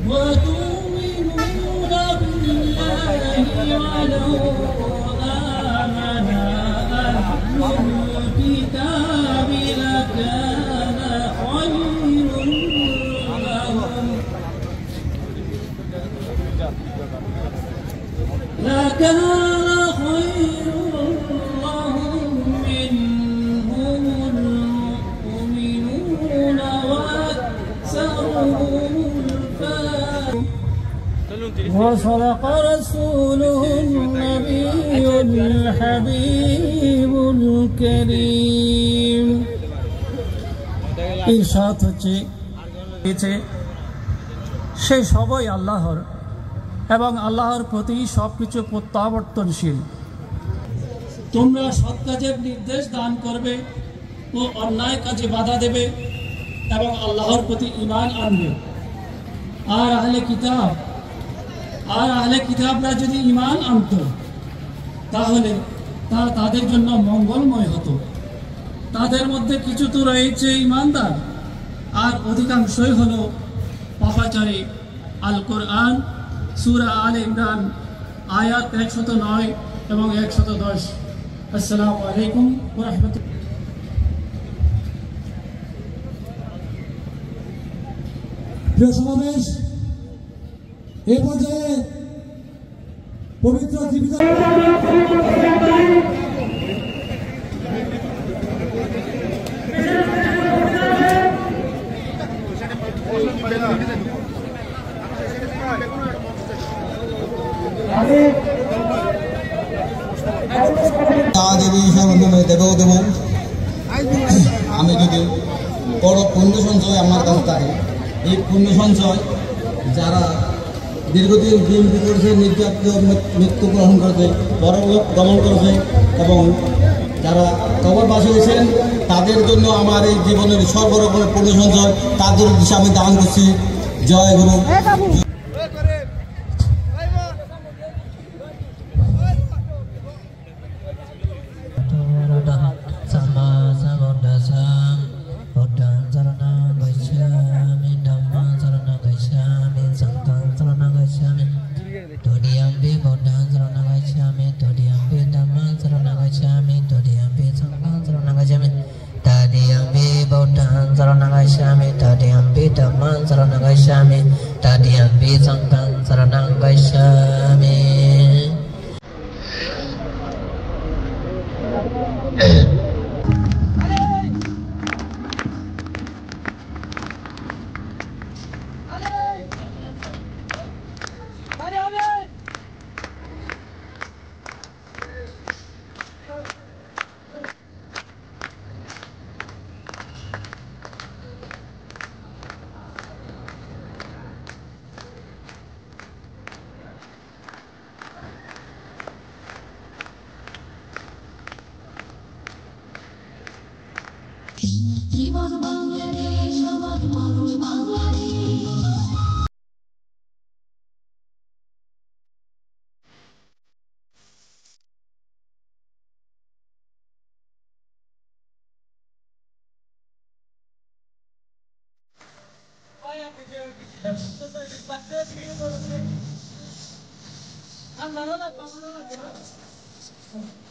وتؤمنون بالله ولو آمن أهل الكتاب لكان خير لهم منهم المؤمنون وأكثرهم الفاسقون وصدق رسوله النبي الحبيب الكريم ইরশাদ হচ্ছে সেই সবই আল্লাহর এবং আল্লাহর প্রতি সবকিছু প্রত্যাবর্তনশীল। তোমরা সৎ কাজের নির্দেশ দান করবে ও অন্যায় কাজে বাধা দেবে এবং আল্লাহর প্রতি ঈমান আনবে। আর আহলে কিতাবরা যদি ঈমান আনত তাহলে তা তাদের জন্য মঙ্গলময় হতো। তাদের মধ্যে কিছু তো রয়েছে ঈমানদার আর অধিকাংশই হলো পাপাচারী। আল কোরআন সূরা আলে ইমরান আয়াত 109 এবং 110। আসসালামু আলাইকুম ওয়া রাহমাতুল্লাহ। প্রিয় সমাবেশ, এ পর্যায়ে পবিত্র জীবিত আমি যদি বড় পুণ্য সঞ্চয় আমার কাছে থাকে, এই পুণ্য সঞ্চয় যারা দীর্ঘদিন বিএনপি করেছে, মৃত্যুগ্রহণ করেছে, পরলোক গমন করেছে এবং যারা কবরবাসী হয়েছেন তাদের জন্য আমার এই জীবনের সর্বরকমের পুণ্য সঞ্চয় তাদের উদ্দেশ্যে আমি দান করছি। জয় গুরু। I'm